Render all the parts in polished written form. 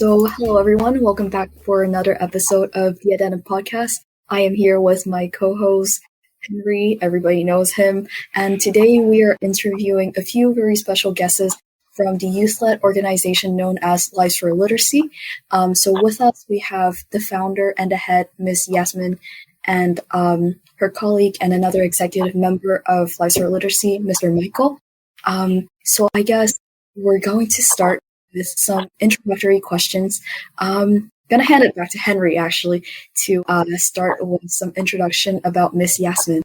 Hello everyone. Welcome back for another episode of the Addendum Podcast. I am here with my co-host, Henry. Everybody knows him. And today we are interviewing a few very special guests from the youth-led organization known as Lives for Literacy. With us, we have the founder and the head, Ms. Yasmin, and her colleague and another executive member of Lives for Literacy, Mr. Michael. I guess we're going to start with some introductory questions. Gonna hand it back to Henry actually to start with some introduction about Miss Yasmin.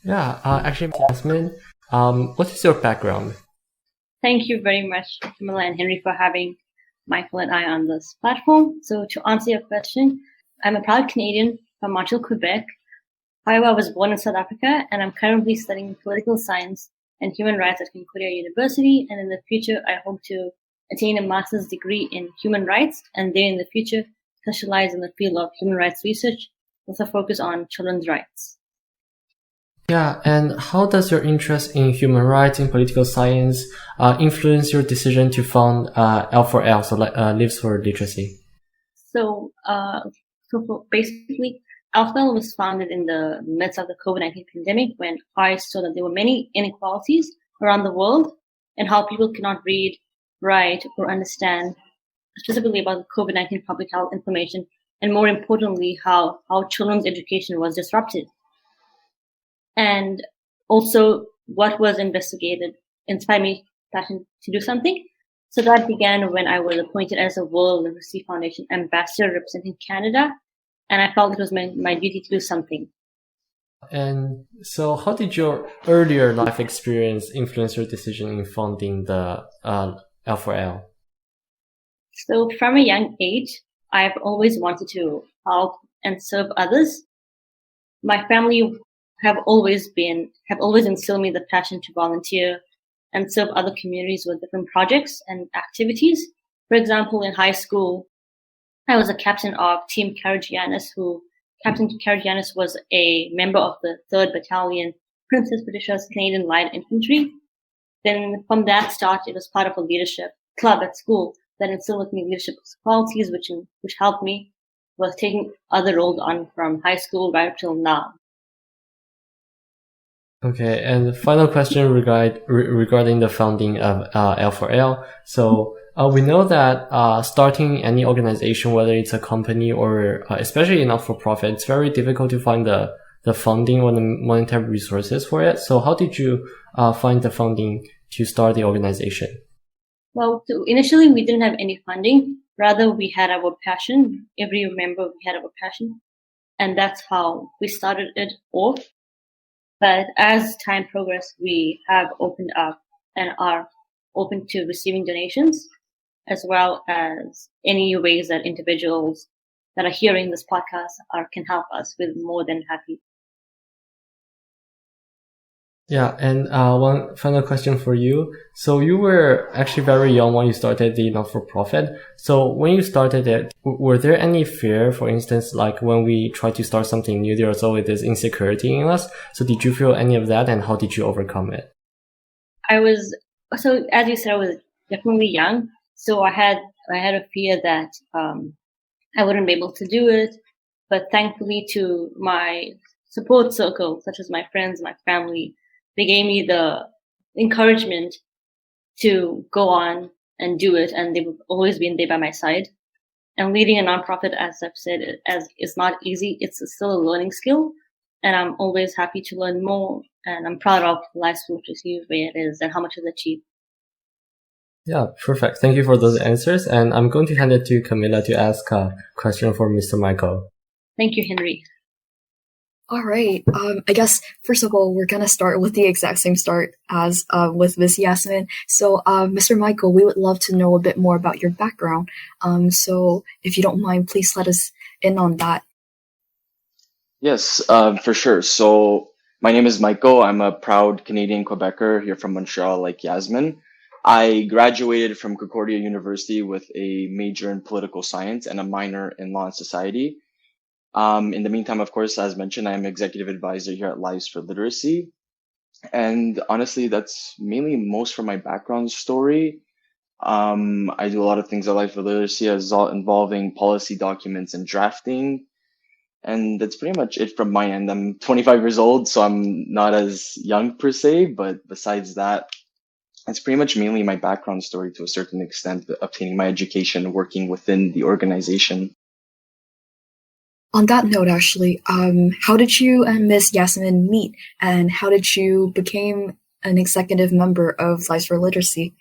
Actually, Yasmin, what is your background? Thank you very much, Camilla and Henry, for having Michael and I on this platform. So to answer your question, I'm a proud Canadian from Montreal, Quebec. However, I was born in South Africa, and I'm currently studying political science and human rights at Concordia University. And in the future, I hope to attain a master's degree in human rights, and then in the future specialize in the field of human rights research with a focus on children's rights. Yeah, and how does your interest in human rights and political science influence your decision to found L4L, so Lives for Literacy? Basically, L4L was founded in the midst of the COVID-19 pandemic when I saw that there were many inequalities around the world and how people cannot read, write, or understand specifically about the COVID-19 public health information, and more importantly, how children's education was disrupted. And also what was investigated inspired me passion to do something. So that began when I was appointed as a World Literacy Foundation ambassador representing Canada, and I felt it was my duty to do something. And so how did your earlier life experience influence your decision in founding the L4L? So from a young age, I've always wanted to help and serve others. My family have always instilled me the passion to volunteer and serve other communities with different projects and activities. For example, in high school, I was a captain of Team Caragiannis, Captain Caragiannis was a member of the 3rd Battalion, Princess Patricia's Canadian Light Infantry. Then from that start, it was part of a leadership club at school that instilled with me leadership qualities, which helped me with taking other roles on from high school right till now. Okay, and the final question regarding the founding of L4L. So we know that starting any organization, whether it's a company or especially not-for-profit, it's very difficult to find the funding or the monetary resources for it. So how did you find the funding to start the organization? Well, so initially we didn't have any funding. Rather, we had our passion. Every member, we had our passion. And that's how we started it off. But as time progressed, we have opened up and are open to receiving donations, as well as any ways that individuals that are hearing this podcast can help us. We're more than happy. Yeah, and one final question for you. So you were actually very young when you started the not-for-profit. So when you started it, were there any fear? For instance, like when we try to start something new, there's always this insecurity in us. So did you feel any of that, and how did you overcome it? So as you said, I was definitely young. So I had a fear that I wouldn't be able to do it. But thankfully to my support circle, such as my friends, my family, they gave me the encouragement to go on and do it, and they've always been there by my side. And leading a nonprofit, as I've said, it's not easy. It's still a learning skill, and I'm always happy to learn more. And I'm proud of Lives for Literacy, where it is and how much it's achieved. Yeah, perfect. Thank you for those answers. And I'm going to hand it to Camilla to ask a question for Mr. Michael. Thank you, Henry. All right. I guess, first of all, we're going to start with the exact same start as with Miss Yasmin. So, Mr. Michael, we would love to know a bit more about your background. So if you don't mind, please let us in on that. Yes, for sure. So my name is Michael. I'm a proud Canadian Quebecer here from Montreal, like Yasmin. I graduated from Concordia University with a major in political science and a minor in law and society. In the meantime, of course, as mentioned, I am executive advisor here at Lives for Literacy. And honestly, that's mainly most for my background story. I do a lot of things at Life Literacy as involving policy documents and drafting. And that's pretty much it from my end. I'm 25 years old, so I'm not as young per se, but besides that, it's pretty much mainly my background story to a certain extent, obtaining my education, working within the organization. On that note, actually, how did you and Miss Yasmin meet, and how did you become an executive member of Lives for Literacy?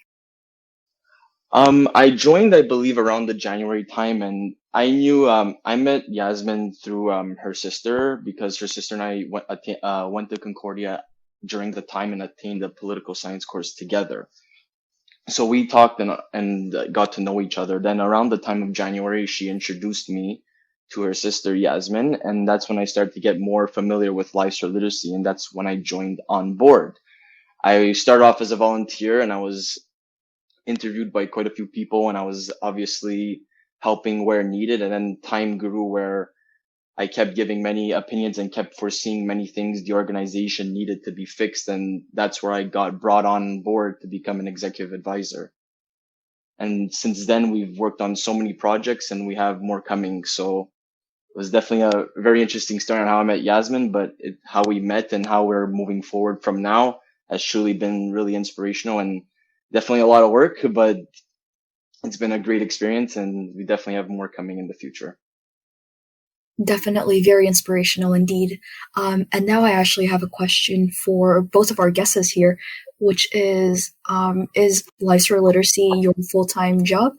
I joined, I believe, around the January time, and I met Yasmin through her sister because her sister and I went to Concordia during the time and attained a political science course together. So we talked and got to know each other. Then around the time of January, she introduced me to her sister Yasmin, and that's when I started to get more familiar with Lives for Literacy, and that's when I joined on board. I started off as a volunteer, and I was interviewed by quite a few people, and I was obviously helping where needed. And then time grew where I kept giving many opinions and kept foreseeing many things the organization needed to be fixed. And that's where I got brought on board to become an executive advisor. And since then, we've worked on so many projects and we have more coming. So it was definitely a very interesting story on how I met Yasmin, but how we met and how we're moving forward from now has truly been really inspirational and definitely a lot of work, but it's been a great experience and we definitely have more coming in the future. Definitely very inspirational indeed. And now I actually have a question for both of our guests here, which is Lives for Literacy your full-time job,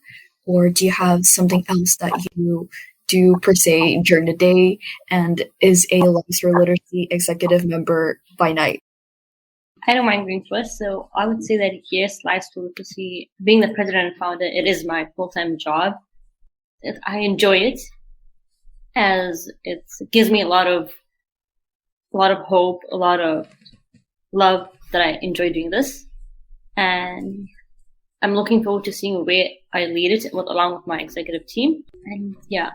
or do you have something else that you do per se during the day and is a Lives for Literacy executive member by night? I don't mind going first. So I would say that yes, Lives for Literacy, being the president and founder, it is my full-time job. I enjoy it, as it gives me a lot of hope, a lot of love that I enjoy doing this. And I'm looking forward to seeing where I lead it along with my executive team. And yeah.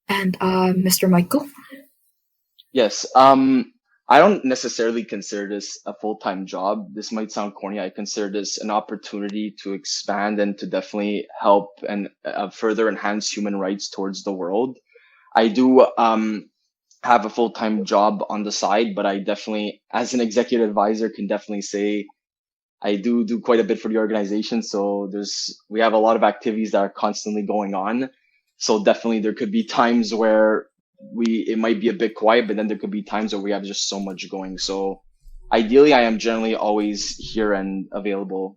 And Mr. Michael? Yes. I don't necessarily consider this a full-time job. This might sound corny. I consider this an opportunity to expand and to definitely help and further enhance human rights towards the world. I do have a full-time job on the side, but I definitely, as an executive advisor, can definitely say I do quite a bit for the organization. So we have a lot of activities that are constantly going on. So definitely there could be times where it might be a bit quiet, but then there could be times where we have just so much going. So ideally, I am generally always here and available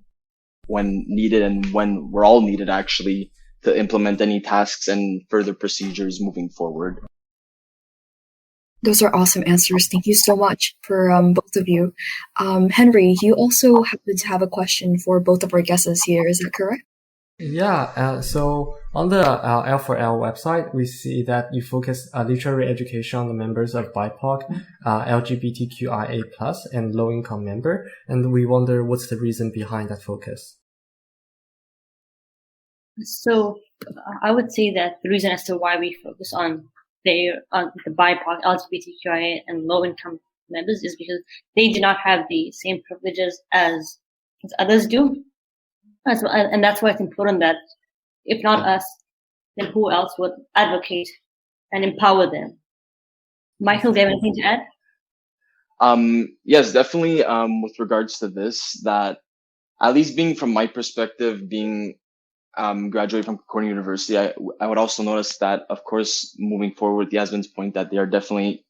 when needed and when we're all needed actually to implement any tasks and further procedures moving forward. Those are awesome answers. Thank you so much for both of you. Henry, you also happen to have a question for both of our guests here. Is that correct? Yeah, so on the L4L website, we see that you focus literary education on the members of BIPOC, LGBTQIA+, and low-income member, and we wonder what's the reason behind that focus. So I would say that the reason as to why we focus on the BIPOC, LGBTQIA, and low-income members is because they do not have the same privileges as others do. And that's why it's important that if not us, then who else would advocate and empower them? Michael, do you have anything to add? Yes, definitely. With regards to this, that at least being from my perspective, being graduated from Concordia University, I would also notice that, of course, moving forward with Yasmin's point, that they are definitely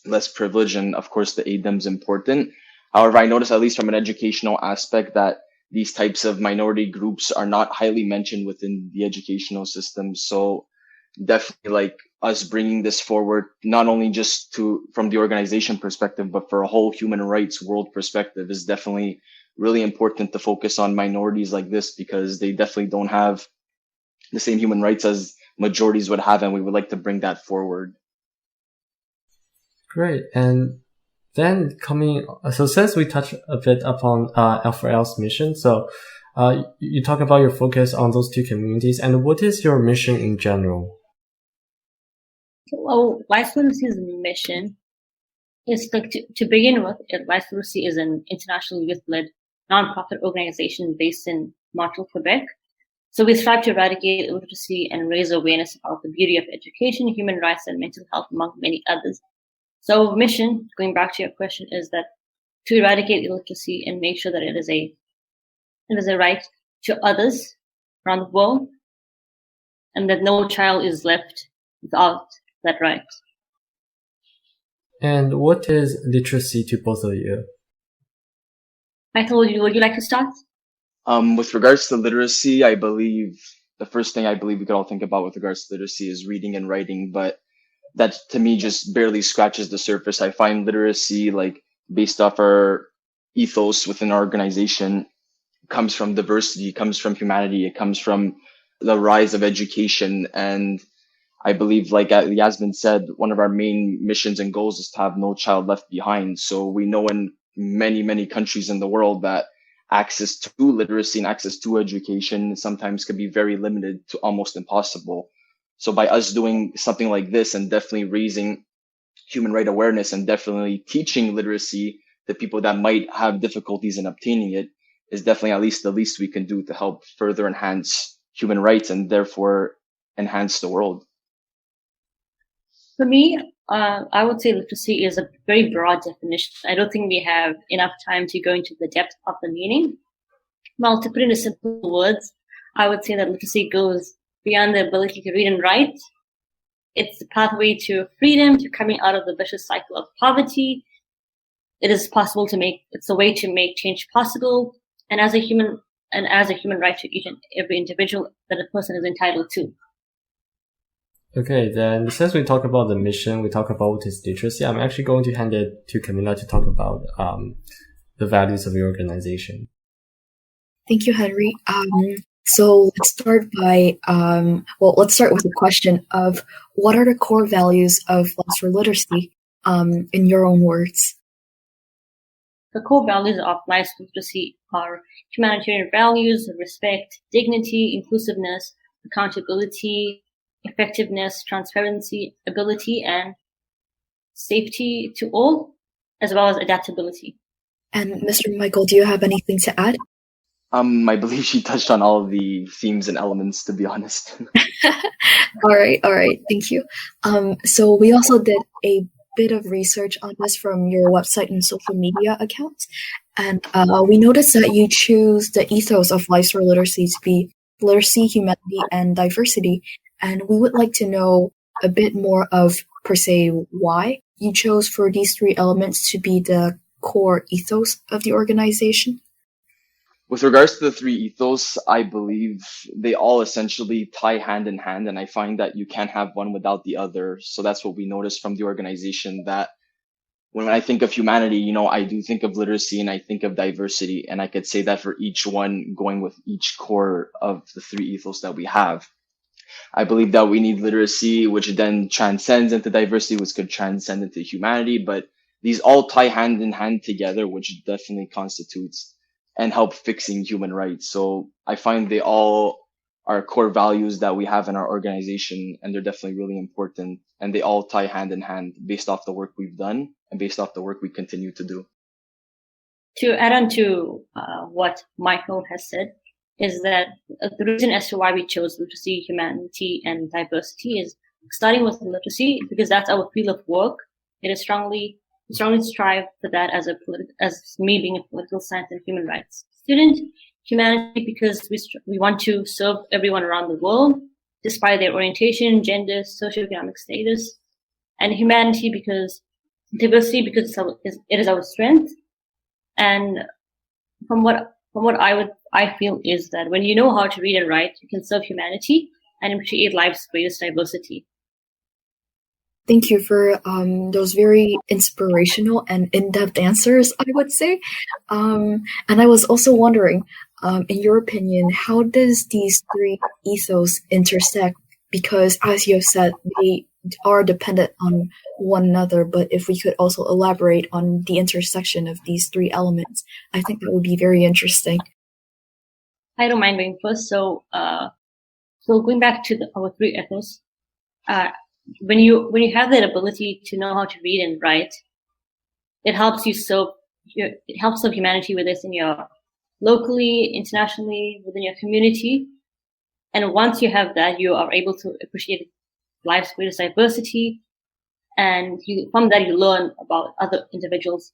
less privileged, and of course, the aid them is important. However, I notice, at least from an educational aspect, that these types of minority groups are not highly mentioned within the educational system. So definitely like us bringing this forward, not only just from the organization perspective, but for a whole human rights world perspective is definitely really important to focus on minorities like this because they definitely don't have the same human rights as majorities would have. And we would like to bring that forward. Great. And then so since we touched a bit upon L4L's mission, so you talk about your focus on those two communities, and what is your mission in general? Well, Lives Literacy's mission is to begin with. Lives Literacy is an international youth-led nonprofit organization based in Montreal, Quebec. So we strive to eradicate illiteracy and raise awareness about the beauty of education, human rights, and mental health, among many others. So our mission, going back to your question, is that to eradicate illiteracy and make sure that it is a right to others around the world, and that no child is left without that right. And what is literacy to both of you? Michael, would you like to start? With regards to literacy, I believe the first thing I believe we could all think about with regards to literacy is reading and writing, but that to me just barely scratches the surface. I find literacy, like based off our ethos within our organization, comes from diversity, comes from humanity, it comes from the rise of education. And I believe, like Yasmin said, one of our main missions and goals is to have no child left behind. So we know in many, many countries in the world that access to literacy and access to education sometimes can be very limited to almost impossible. So by us doing something like this and definitely raising human right awareness and definitely teaching literacy to people that might have difficulties in obtaining it is definitely at least the least we can do to help further enhance human rights and therefore enhance the world. For me, I would say literacy is a very broad definition. I don't think we have enough time to go into the depth of the meaning. Well, to put it in simple words, I would say that literacy goes beyond the ability to read and write. It's the pathway to freedom, to coming out of the vicious cycle of poverty. It's a way to make change possible, and as a human right to each and every individual that a person is entitled to. Okay, then since we talk about the mission, we talk about what is literacy, I'm actually going to hand it to Camila to talk about the values of your organization. Thank you, Henry. So let's start by, let's start with a question of what are the core values of Lives for Literacy, in your own words? The core values of Lives for Literacy are humanitarian values, respect, dignity, inclusiveness, accountability, effectiveness, transparency, ability, and safety to all, as well as adaptability. And Mr. Michael, do you have anything to add? I believe she touched on all of the themes and elements, to be honest. All right. Thank you. So we also did a bit of research on this from your website and social media accounts. And we noticed that you choose the ethos of Lives for Literacy to be literacy, humanity, and diversity. And we would like to know a bit more of, per se, why you chose for these three elements to be the core ethos of the organization. With regards to the three ethos, I believe they all essentially tie hand in hand, and I find that you can't have one without the other. So that's what we noticed from the organization, that when I think of humanity, I do think of literacy and I think of diversity, and I could say that for each one, going with each core of the three ethos that we have. I believe that we need literacy, which then transcends into diversity, which could transcend into humanity, but these all tie hand in hand together, which definitely constitutes and help fixing human rights. So I find they all are core values that we have in our organization, and they're definitely really important, and they all tie hand in hand based off the work we've done and based off the work we continue to do. To add on to what Michael has said, is that the reason as to why we chose literacy, humanity, and diversity is starting with literacy, because that's our field of work. It is strongly strive for that as me being a political science and human rights student. Humanity, because we want to serve everyone around the world, despite their orientation, gender, socioeconomic status. And humanity, because diversity, because it is our strength. And from what I feel is that when you know how to read and write, you can serve humanity and create life's greatest diversity. Thank you for those very inspirational and in-depth answers, I would say. And I was also wondering, in your opinion, how does these three ethos intersect? Because as you have said, they are dependent on one another, but if we could also elaborate on the intersection of these three elements, I think that would be very interesting. I don't mind going first. So going back to our three ethos, when you have that ability to know how to read and write, it helps you serve humanity, whether it's in your locally, internationally, within your community. And once you have that, you are able to appreciate life's greatest diversity. And from that, you learn about other individuals,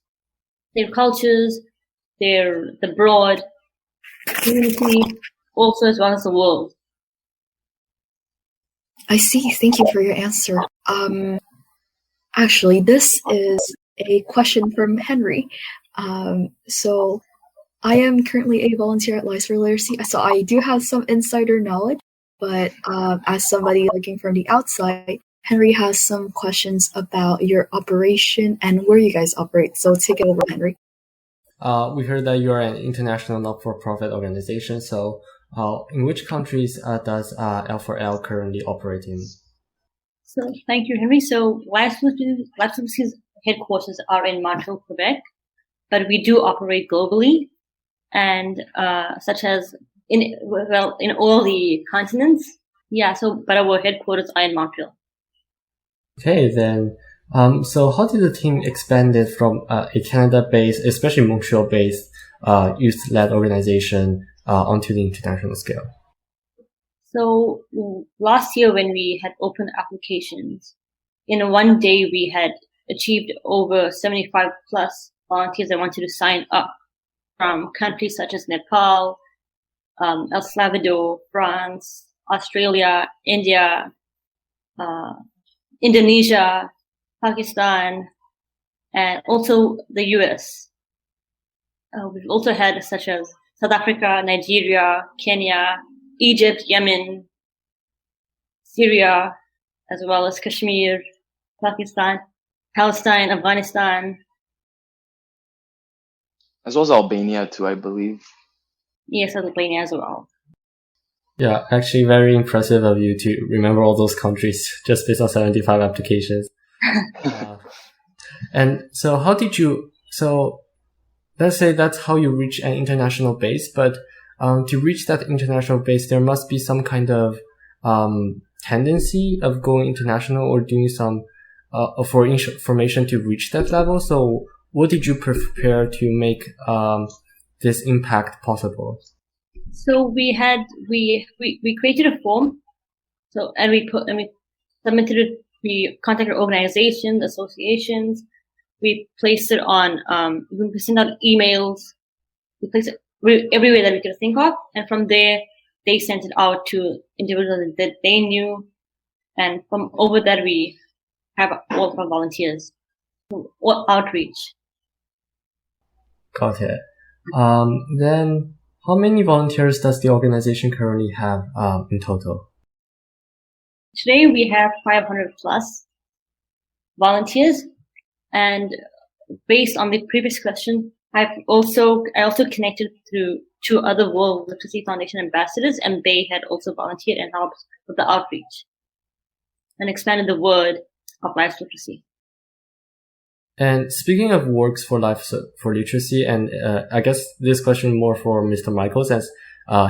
their cultures, the broad community, also as well as the world. I see. Thank you for your answer. Actually, this is a question from Henry. So I am currently a volunteer at Lives for Literacy, so I do have some insider knowledge, but as somebody looking from the outside, Henry has some questions about your operation and where you guys operate. So take it over, Henry. We heard that you are an international not-for-profit organization. So in which countries does L4L currently operate in? So thank you, Henry. So Lives for Literacy's headquarters are in Montreal, Quebec, but we do operate globally, and such as in all the continents. Yeah. So, but our headquarters are in Montreal. Okay, then. So how did the team expand it from a Canada-based, especially Montreal-based, youth-led organization onto the international scale? So last year, when we had opened applications, in one day we had achieved over 75 plus volunteers that wanted to sign up from countries such as Nepal, El Salvador, France, Australia, India, Indonesia, Pakistan, and also the US. We've also had such as South Africa, Nigeria, Kenya, Egypt, Yemen, Syria, as well as Kashmir, Pakistan, Palestine, Afghanistan. As well as Albania too, I believe. Yes, Albania as well. Yeah, actually very impressive of you to remember all those countries just based on 75 applications. And so how did you, so let's say that's how you reach an international base, but to reach that international base, there must be some kind of tendency of going international or doing some for information to reach that level. So what did you prepare to make this impact possible? So we created a form. So and we submitted it. We contacted organizations, associations. We placed it on. We sent out emails. We placed it everywhere that we could think of, and from there they sent it out to individuals that they knew, and from over that we have all of our volunteers or outreach. Got it. Then how many volunteers does the organization currently have in total? Today we have 500 plus volunteers, and based on the previous question, I also connected through 2 other World Literacy Foundation ambassadors, and they had also volunteered and helped with the outreach and expanded the word of life literacy. And speaking of works for life for literacy, and I guess this question more for Mr. Michael, since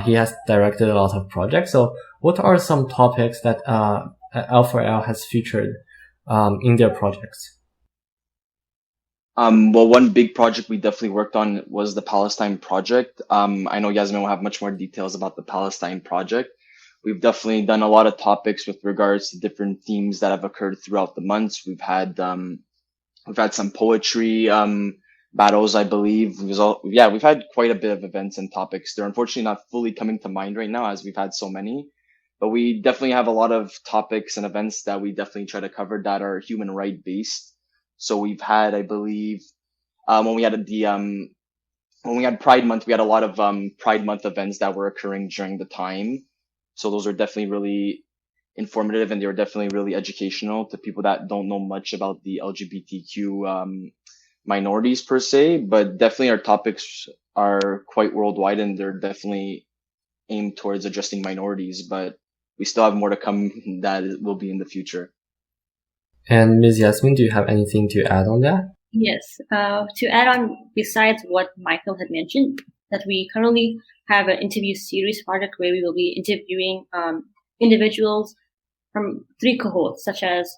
he has directed a lot of projects. So what are some topics that L4L has featured in their projects? Well, one big project we definitely worked on was the Palestine project. I know Yasmin will have much more details about the Palestine project. We've definitely done a lot of topics with regards to different themes that have occurred throughout the months. We've had some poetry battles, I believe. We've had quite a bit of events and topics. They're unfortunately not fully coming to mind right now as we've had so many. But we definitely have a lot of topics and events that we definitely try to cover that are human right based. So we've had, I believe, when we had Pride Month, we had a lot of Pride Month events that were occurring during the time. So those are definitely really informative, and they were definitely really educational to people that don't know much about the LGBTQ minorities per se. But definitely our topics are quite worldwide, and they're definitely aimed towards addressing minorities. But we still have more to come that will be in the future. And Ms. Yasmin, do you have anything to add on that? Yes. To add on, besides what Michael had mentioned, that we currently have an interview series project where we will be interviewing individuals from 3 cohorts, such as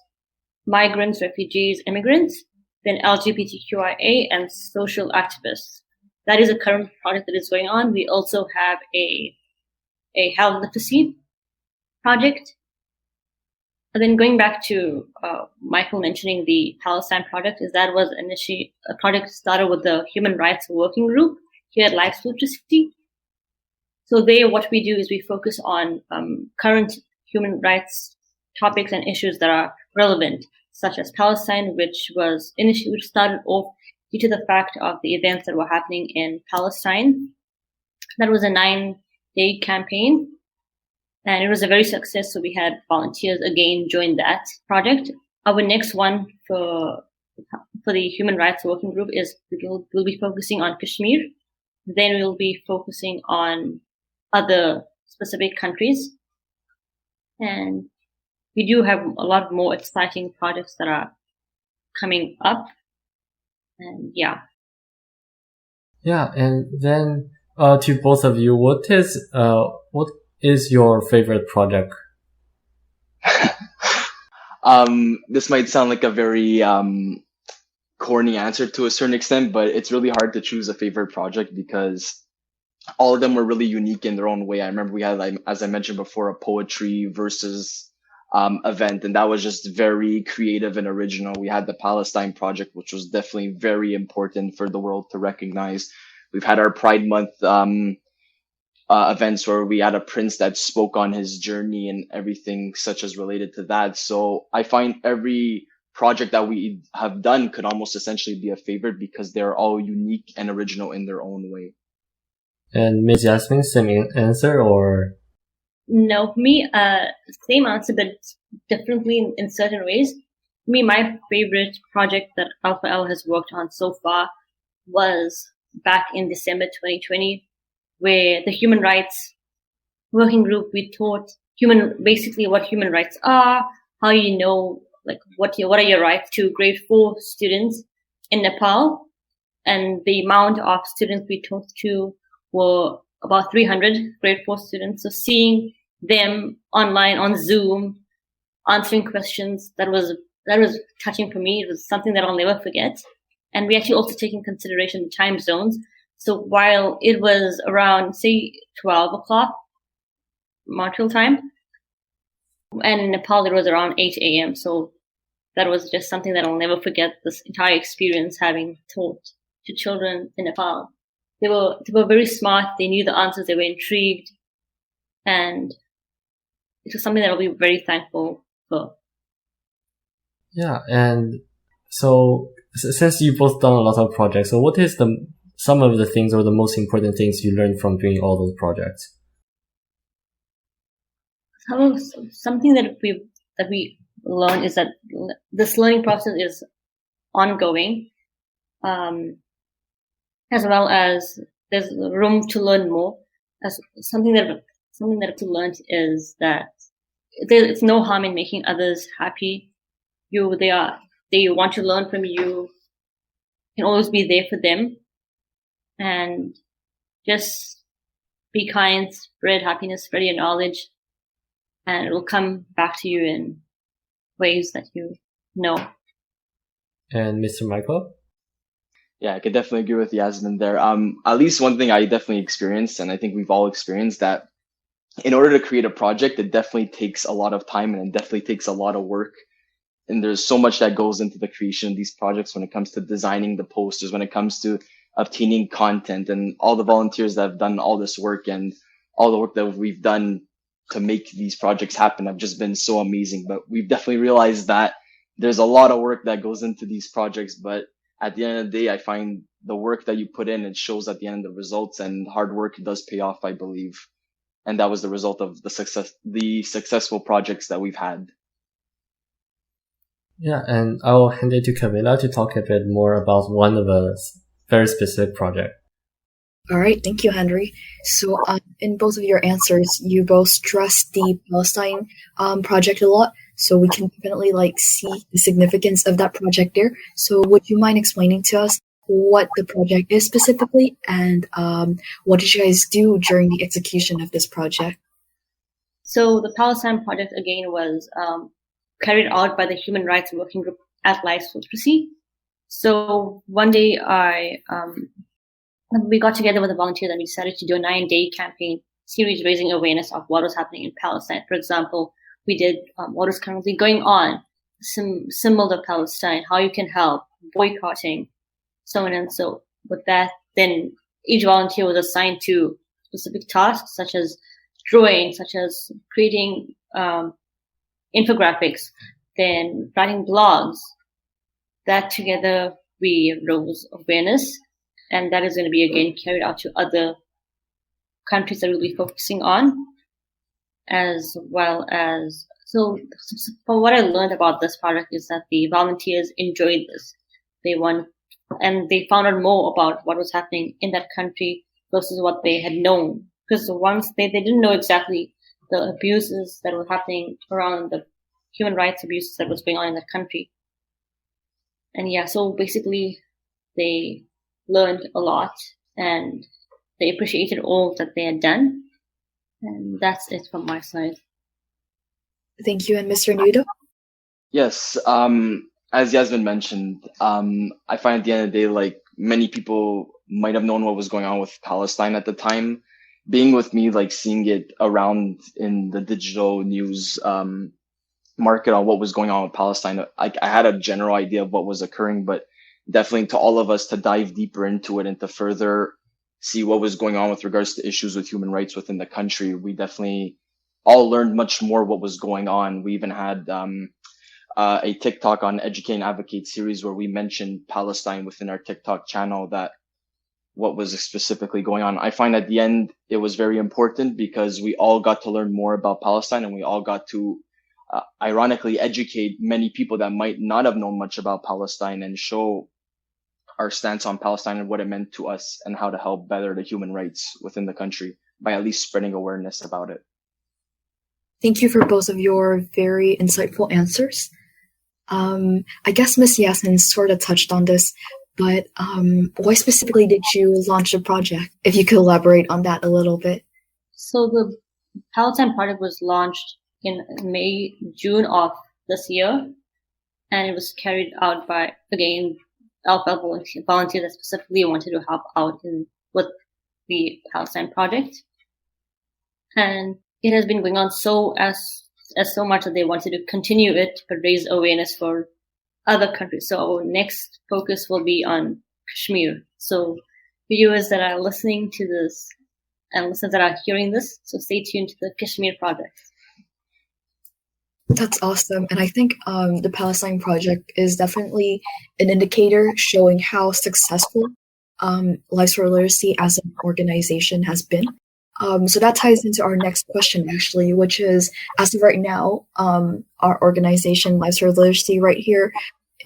migrants, refugees, immigrants, then LGBTQIA, and social activists. that is a current project that is going on. We also have a health literacy project. And then going back to Michael mentioning the Palestine project, is that was initially a project started with the Human Rights Working Group here at Life's Literacy. So there, what we do is we focus on current human rights topics and issues that are relevant, such as Palestine, which started off due to the fact of the events that were happening in Palestine. That was a 9-day campaign, and it was a very success. So we had volunteers again join that project. Our next one for the Human Rights Working Group is we'll be focusing on Kashmir. Then we'll be focusing on other specific countries. And we do have a lot more exciting projects that are coming up. And yeah. Yeah, and then to both of you, what is your favorite project? This might sound like a very corny answer to a certain extent, but it's really hard to choose a favorite project because all of them were really unique in their own way. I remember we had, like, as I mentioned before, a poetry versus event, and that was just very creative and original. We had the Palestine project, which was definitely very important for the world to recognize. We've had our Pride Month events where we had a prince that spoke on his journey and everything such as related to that. So I find every project that we have done could almost essentially be a favorite because they're all unique and original in their own way. And Ms. Yasmin, same answer or? No, for me, same answer, but differently in certain ways. For me, my favorite project that L4L has worked on so far was back in December 2020, where the Human Rights Working Group, we taught basically what human rights are, how you know, like what are your rights to grade 4 students in Nepal. And the amount of students we talked to were about 300 grade 4 students. So seeing them online on Zoom, answering questions, that was touching for me. It was something that I'll never forget. And we actually also take in consideration the time zones. So while it was around, say, 12 o'clock Montreal time, and in Nepal it was around 8 a.m. So that was just something that I'll never forget, this entire experience having taught to children in Nepal. They were very smart. They knew the answers. They were intrigued. And it was something that I'll be very thankful for. Yeah, and so since you've both done a lot of projects, so what is some of the things or the most important things you learned from doing all those projects? Something that we learn is that this learning process is ongoing, as well as there's room to learn more. As something that I've learned is that it's no harm in making others happy. They want to learn from you. You can always be there for them, and just be kind, spread happiness, spread your knowledge, and it will come back to you in ways that you know. And Mr. Michael? Yeah, I could definitely agree with Yasmin there. At least one thing I definitely experienced, and I think we've all experienced, that in order to create a project, it definitely takes a lot of time and it definitely takes a lot of work. And there's so much that goes into the creation of these projects when it comes to designing the posters, when it comes to obtaining content, and all the volunteers that have done all this work and all the work that we've done to make these projects happen have just been so amazing. But we've definitely realized that there's a lot of work that goes into these projects, but at the end of the day, I find the work that you put in, it shows at the end of the results, and hard work does pay off, I believe. And that was the result of the successful projects that we've had. Yeah, and I'll hand it to Camila to talk a bit more about one of a very specific project. All right, thank you, Henry. So in both of your answers, you both stressed the Palestine project a lot. So we can definitely see the significance of that project there. So would you mind explaining to us what the project is specifically, and what did you guys do during the execution of this project? So the Palestine project again was carried out by the Human Rights Working Group at Life's Literacy. So one day we got together with the volunteers and we decided to do a 9-day campaign series raising awareness of what was happening in Palestine. For example, we did what is currently going on, symbol of Palestine, how you can help, boycotting, so on and so. With that, then each volunteer was assigned to specific tasks such as drawing, such as creating infographics, then writing blogs. That together we rose awareness, and that is going to be again carried out to other countries that we'll be focusing on, as well as. So from what I learned about this project is that the volunteers enjoyed this. They found out more about what was happening in that country versus what they had known. Because once they didn't know exactly the abuses that were happening around, the human rights abuses that was going on in that country. And yeah, so basically they learned a lot and they appreciated all that they had done. And that's it from my side. Thank you. And Mr. Noodle? Yes. As Yasmin mentioned, I find at the end of the day, like many people might have known what was going on with Palestine at the time. Being with me, like seeing it around in the digital news market on what was going on with Palestine, I had a general idea of what was occurring, but definitely to all of us to dive deeper into it and to further see what was going on with regards to issues with human rights within the country, we definitely all learned much more what was going on. We even had a TikTok on Educate and Advocate series where we mentioned Palestine within our TikTok channel, that what was specifically going on. I find at the end it was very important because we all got to learn more about Palestine, and we all got to ironically educate many people that might not have known much about Palestine and show our stance on Palestine and what it meant to us and how to help better the human rights within the country by at least spreading awareness about it. Thank you for both of your very insightful answers. I guess Miss Yasmin sort of touched on this, but why specifically did you launch the project? If you could elaborate on that a little bit. So the Palestine project was launched in June of this year, and it was carried out by, again, L4L volunteers that specifically wanted to help out with the Palestine project. And it has been going on so much that they wanted to continue it, but raise awareness for other countries. So our next focus will be on Kashmir. So viewers that are listening to this and listeners that are hearing this, so stay tuned to the Kashmir project. That's awesome. And I think the Palestine project is definitely an indicator showing how successful Lives for Literacy as an organization has been. So that ties into our next question, actually, which is, as of right now, our organization, Lives for Literacy, right here,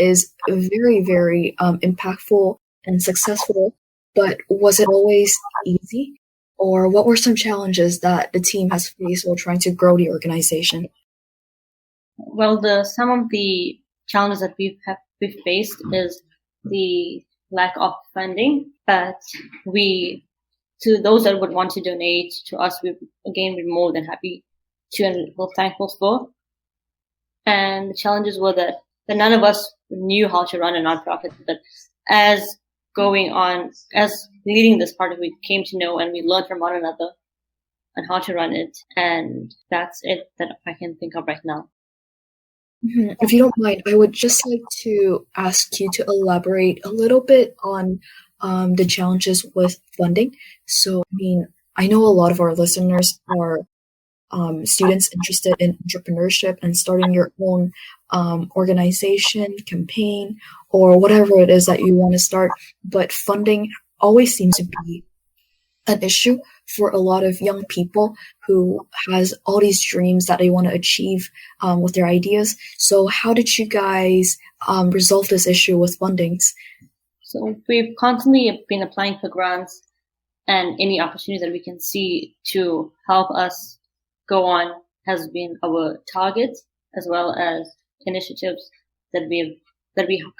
is very, very impactful and successful. But was it always easy? Or what were some challenges that the team has faced while trying to grow the organization? Well, some of the challenges that we've faced is the lack of funding, but to those that would want to donate to us, we're more than happy to, and we're thankful for. And the challenges were that none of us knew how to run a nonprofit, but as leading this project, we came to know and we learned from one another on how to run it. And that's it that I can think of right now. Mm-hmm. If you don't mind, I would just like to ask you to elaborate a little bit on the challenges with funding. So, I know a lot of our listeners are students interested in entrepreneurship and starting your own organization, campaign, or whatever it is that you want to start. But funding always seems to be an issue for a lot of young people who has all these dreams that they want to achieve with their ideas. So how did you guys resolve this issue with fundings? So we've constantly been applying for grants and any opportunities that we can see to help us go on has been our target, as well as initiatives that we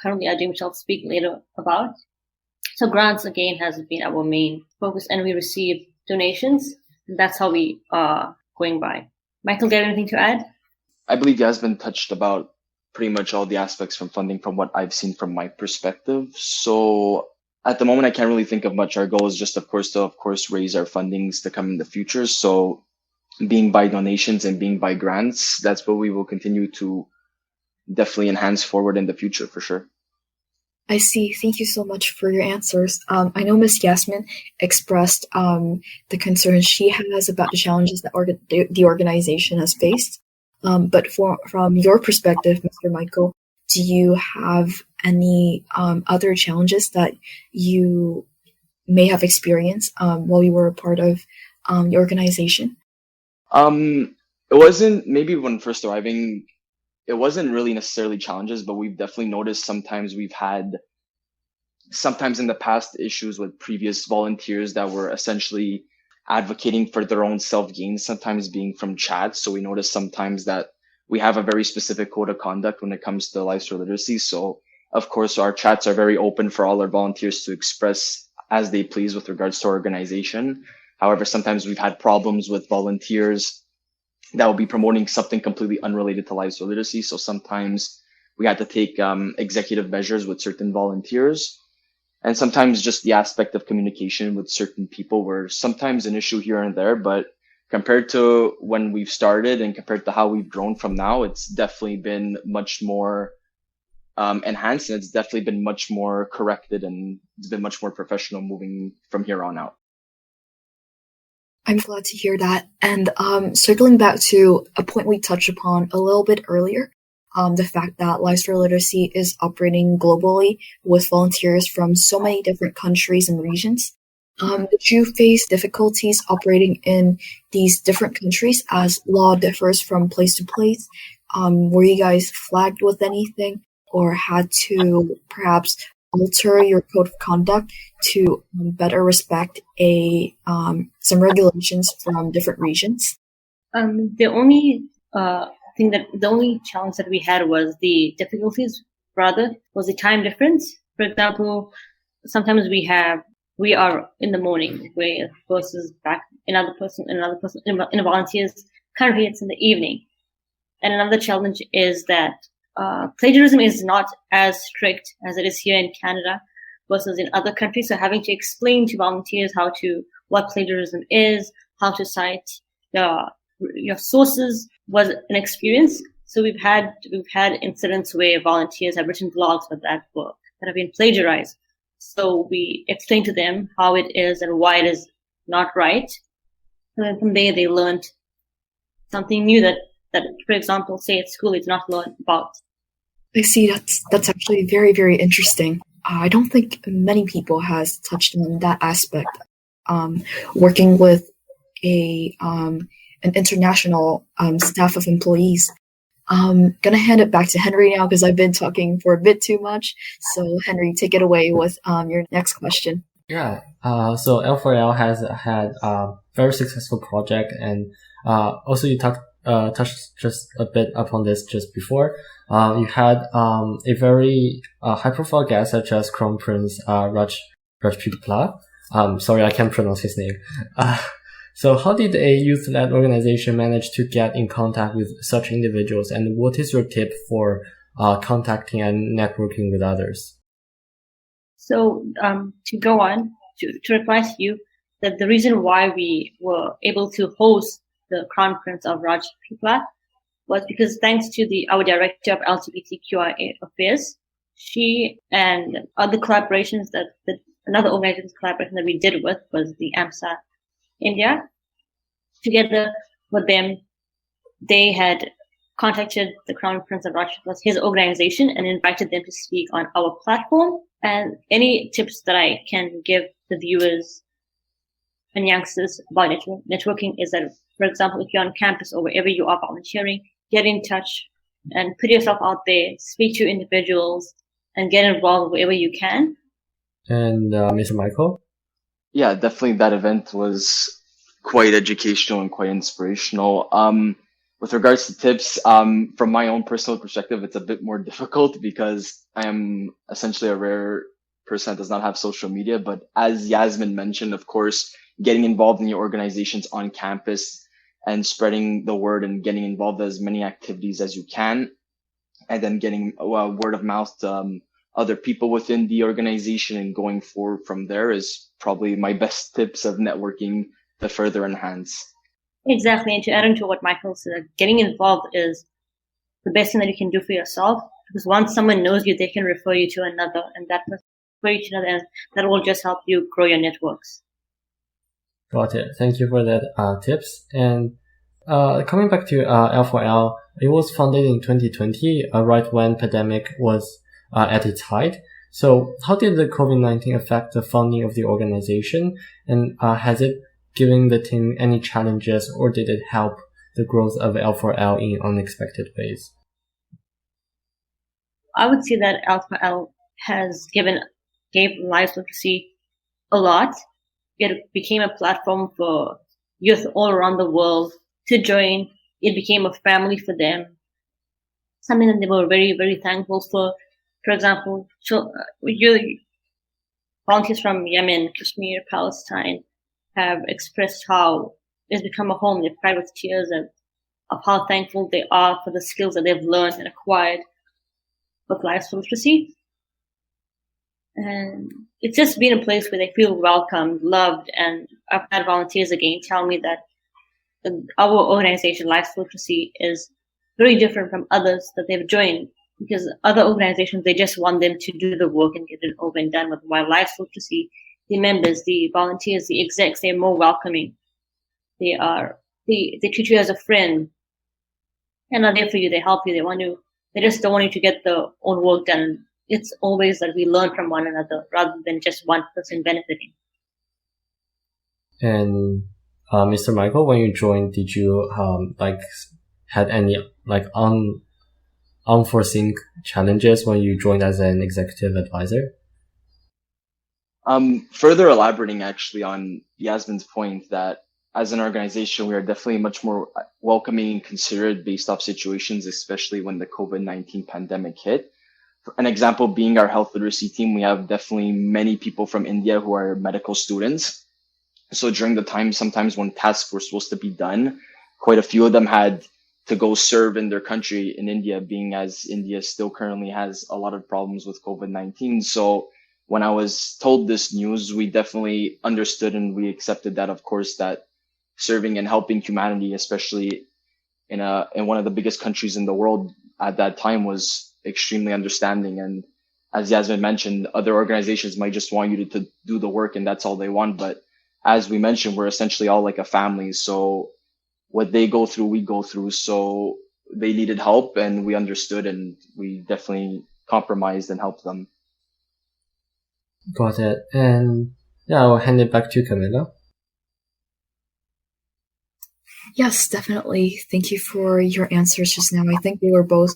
currently are doing, which I'll speak later about. So grants, again, has been our main focus, and we receive donations. And that's how we are going by. Michael, do you have anything to add? I believe Yasmin touched about pretty much all the aspects from funding from what I've seen from my perspective. So At the moment, I can't really think of much. Our goal is just, of course, raise our fundings to come in the future. So being by donations and being by grants, that's what we will continue to definitely enhance forward in the future for sure. I see. Thank you so much for your answers. I know Miss Yasmin expressed the concerns she has about the challenges that the organization has faced. But from your perspective, Mr. Michael, do you have any other challenges that you may have experienced while you were a part of the organization? It wasn't, maybe when first arriving, it wasn't really necessarily challenges, but we've definitely noticed sometimes in the past issues with previous volunteers that were essentially advocating for their own self-gain, sometimes being from chats. So we notice sometimes that we have a very specific code of conduct when it comes to lifestyle literacy. So of course, our chats are very open for all our volunteers to express as they please with regards to our organization. However, sometimes we've had problems with volunteers that will be promoting something completely unrelated to lifestyle literacy. So sometimes we had to take executive measures with certain volunteers. And sometimes just the aspect of communication with certain people were sometimes an issue here and there. But compared to when we've started and compared to how we've grown from now, it's definitely been much more enhanced, and it's definitely been much more corrected, and it's been much more professional moving from here on out. I'm glad to hear that. And circling back to a point we touched upon a little bit earlier, the fact that lifestyle literacy is operating globally with volunteers from so many different countries and regions. Did you face difficulties operating in these different countries as law differs from place to place? Were you guys flagged with anything or had to perhaps alter your code of conduct to better respect some regulations from different regions? The only the only challenge that we had was the difficulties, rather, was the time difference. For example, sometimes we are in the morning versus back in a volunteer's country, it's in the evening. And another challenge is that plagiarism is not as strict as it is here in Canada versus in other countries. So having to explain to volunteers what plagiarism is, how to cite your sources was an experience. So we've had incidents where volunteers have written blogs that have been plagiarized. So we explain to them how it is and why it is not right. And then from there they learned something new that, for example, say at school it's not learned about. I see. That's actually very, very interesting. I don't think many people has touched on that aspect. Working with an international staff of employees. Gonna hand it back to Henry now because I've been talking for a bit too much. So Henry, take it away with your next question. Yeah. So L4L has had a very successful project, and also you touched just a bit upon this just before. You had a very high-profile guest such as Crown Prince Rajpipla. Sorry, I can't pronounce his name. So how did a youth-led organization manage to get in contact with such individuals, and what is your tip for contacting and networking with others? So to go on, to reply to you, that the reason why we were able to host the Crown Prince of Rajpipla was because thanks to our director of LGBTQIA affairs, she and other collaborations another organization's collaboration that we did with was the AMSA India. Together with them, they had contacted the Crown Prince of Rajpipla, his organization, and invited them to speak on our platform. And any tips that I can give the viewers and youngsters about networking is that, for example, if you're on campus or wherever you are volunteering, get in touch and put yourself out there, speak to individuals, and get involved wherever you can. And Mr. Michael? Yeah, definitely that event was quite educational and quite inspirational. With regards to tips, from my own personal perspective, it's a bit more difficult because I am essentially a rare person that does not have social media. But as Yasmin mentioned, of course, getting involved in your organizations on campus and spreading the word and getting involved in as many activities as you can, and then getting word of mouth other people within the organization, and going forward from there is probably my best tips of networking to further enhance. Exactly. And to add on to what Michael said, getting involved is the best thing that you can do for yourself, because once someone knows you, they can refer you to another, and that person refer you to another, and that will just help you grow your networks. Got it. Thank you for that tips. And coming back to L4L, it was founded in 2020, right when pandemic was at its height. So how did the COVID-19 affect the funding of the organization? And has it given the team any challenges, or did it help the growth of L4L in unexpected ways? I would say that L4L gave lives literacy a lot. It became a platform for youth all around the world to join. It became a family for them, something that they were very, very thankful for. For example, volunteers from Yemen, Kashmir, Palestine have expressed how it's become a home. They've cried with tears of how thankful they are for the skills that they've learned and acquired with lives literacy. And it's just been a place where they feel welcomed, loved, and I've had volunteers again tell me that our organization, Life Literacy, is very different from others that they've joined, because other organizations, they just want them to do the work and get it over and done with. While Life Literacy, the members, the volunteers, the execs, they're more welcoming. They treat you as a friend and are there for you. They help you. They just don't want you to get their own work done. It's always that we learn from one another rather than just one person benefiting. And Mr. Michael, when you joined, did you had any unforeseen challenges when you joined as an executive advisor? Further elaborating actually on Yasmin's point that as an organization, we are definitely much more welcoming and considerate based off situations, especially when the COVID-19 pandemic hit. An example being our health literacy team, we have definitely many people from India who are medical students. So during the time, sometimes when tasks were supposed to be done, quite a few of them had to go serve in their country in India, being as India still currently has a lot of problems with COVID-19. So when I was told this news, we definitely understood and we accepted that, of course, that serving and helping humanity, especially in one of the biggest countries in the world at that time, was extremely understanding. And as Yasmin mentioned, other organizations might just want you to do the work and that's all they want. But as we mentioned, we're essentially all like a family. So what they go through, we go through. So they needed help and we understood, and we definitely compromised and helped them. Got it. And yeah, I'll hand it back to Camilla. Yes, definitely. Thank you for your answers just now. I think they were both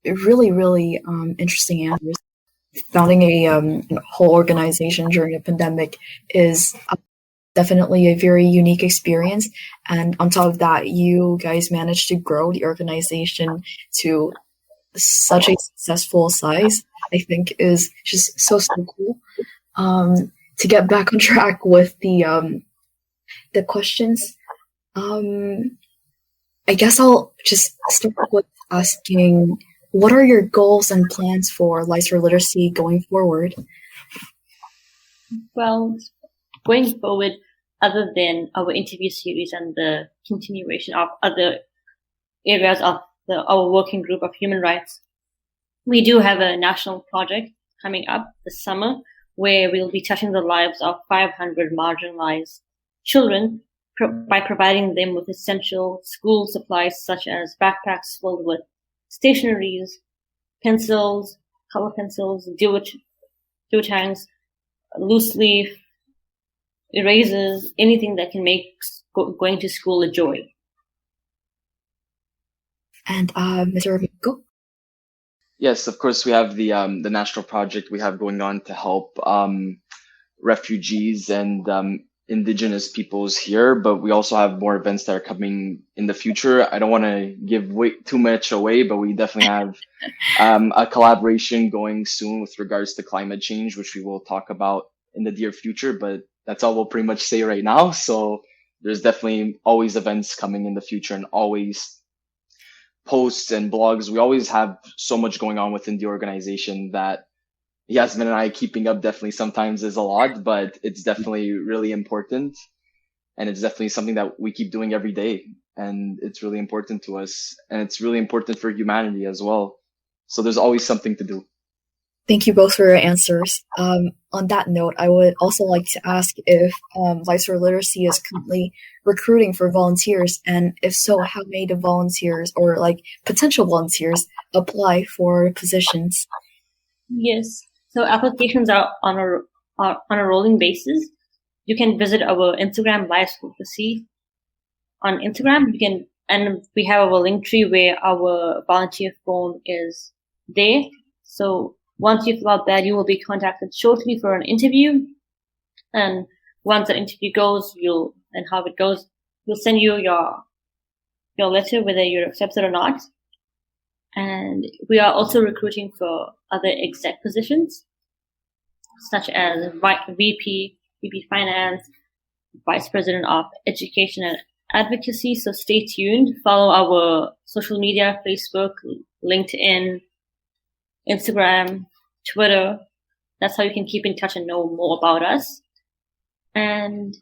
really, really interesting answers. Founding a whole organization during a pandemic is definitely a very unique experience. And on top of that, you guys managed to grow the organization to such a successful size, I think is just so cool. To get back on track with the questions, I guess I'll just start with asking, what are your goals and plans for Lives for Literacy going forward? Well, going forward, other than our interview series and the continuation of other areas of our working group of human rights, we do have a national project coming up this summer where we'll be touching the lives of 500 marginalized children by providing them with essential school supplies such as backpacks filled with stationeries, pencils, color pencils, dew tangs, loose leaf, erasers, anything that can make going to school a joy. And Mr. Miko? Yes, of course, we have the national project we have going on to help refugees and indigenous peoples here, but we also have more events that are coming in the future. I don't want to give too much away, but we definitely have a collaboration going soon with regards to climate change, which we will talk about in the near future, but that's all we'll pretty much say right now. So there's definitely always events coming in the future and always posts and blogs. We always have so much going on within the organization that Yasmin and I keeping up definitely sometimes is a lot, but it's definitely really important. And it's definitely something that we keep doing every day. And it's really important to us. And it's really important for humanity as well. So there's always something to do. Thank you both for your answers. On that note, I would also like to ask if Lives for Literacy is currently recruiting for volunteers, and if so, how many do volunteers or like potential volunteers apply for positions? Yes. So applications are on a rolling basis. You can visit our Instagram Lives for Literacy. On Instagram, and we have our link tree where our volunteer form is there. So once you fill out that, you will be contacted shortly for an interview. And once the interview goes, we'll send you your letter, whether you're accepted or not. And we are also recruiting for other exec positions, such as VP Finance, Vice President of Education and Advocacy. So stay tuned. Follow our social media, Facebook, LinkedIn, Instagram, Twitter. That's how you can keep in touch and know more about us. And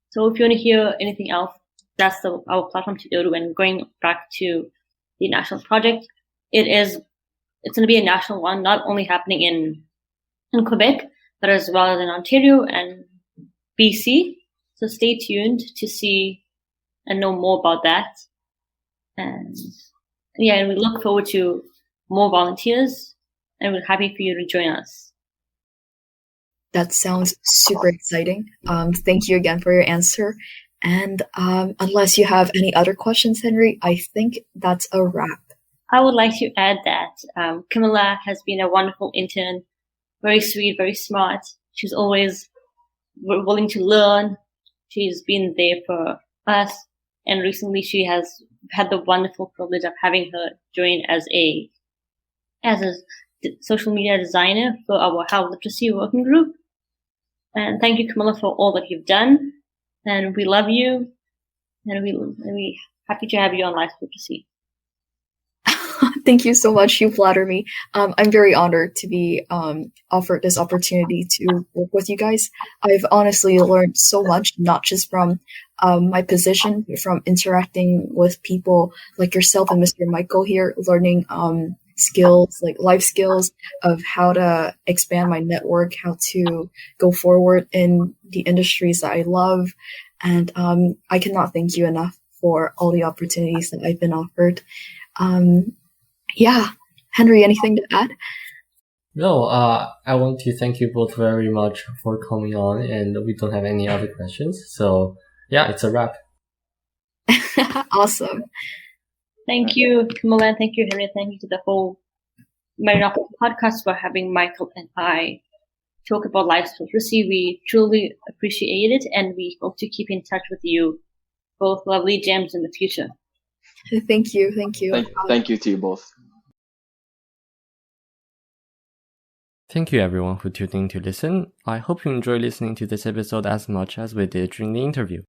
so if you want to hear anything else, that's our platform to go to. And going back to the national project, it's going to be a national one, not only happening in Quebec, but as well as in Ontario and BC. So stay tuned to see and know more about that. And and we look forward to more volunteers, and we're happy for you to join us. That sounds super exciting. Thank you again for your answer. And unless you have any other questions, Henry, I think that's a wrap. I would like to add that Camilla has been a wonderful intern, very sweet, very smart. She's always willing to learn. She's been there for us. And recently she has had the wonderful privilege of having her join as a social media designer for our Health Literacy working group. And thank you, Camilla, for all that you've done. And we love you. And we're happy to have you on Life Literacy. Thank you so much. You flatter me. I'm very honored to be offered this opportunity to work with you guys. I've honestly learned so much, not just from my position, but from interacting with people like yourself and Mr. Michael here, learning skills, like life skills of how to expand my network, how to go forward in the industries that I love. And I cannot thank you enough for all the opportunities that I've been offered. Henry, anything to add? No, I want to thank you both very much for coming on, and we don't have any other questions. So yeah, it's a wrap. Awesome. Thank you, Camilla, and thank you, Henry. Thank you to the whole Marinopolis podcast for having Michael and I talk about life literacy. We truly appreciate it, and we hope to keep in touch with you, both lovely gems, in the future. Thank you. Thank you to you both. Thank you everyone for tuning in to listen. I hope you enjoyed listening to this episode as much as we did during the interview.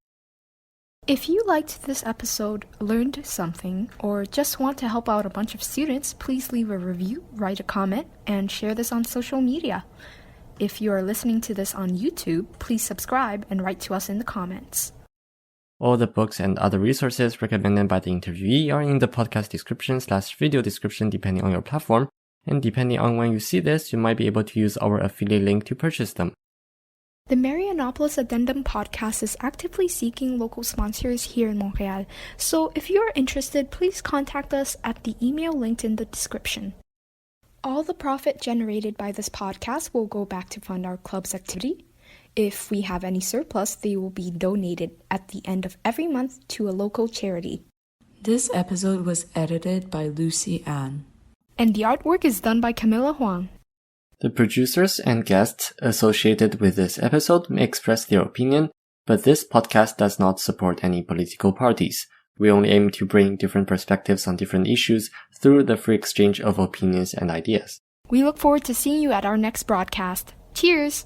If you liked this episode, learned something, or just want to help out a bunch of students, please leave a review, write a comment, and share this on social media. If you are listening to this on YouTube, please subscribe and write to us in the comments. All the books and other resources recommended by the interviewee are in the podcast description/video description depending on your platform, and depending on when you see this, you might be able to use our affiliate link to purchase them. The Marianopolis Addendum podcast is actively seeking local sponsors here in Montreal, so if you're interested, please contact us at the email linked in the description. All the profit generated by this podcast will go back to fund our club's activity. If we have any surplus, they will be donated at the end of every month to a local charity. This episode was edited by Lucy Ann. And the artwork is done by Camilla Huang. The producers and guests associated with this episode may express their opinion, but this podcast does not support any political parties. We only aim to bring different perspectives on different issues through the free exchange of opinions and ideas. We look forward to seeing you at our next broadcast. Cheers!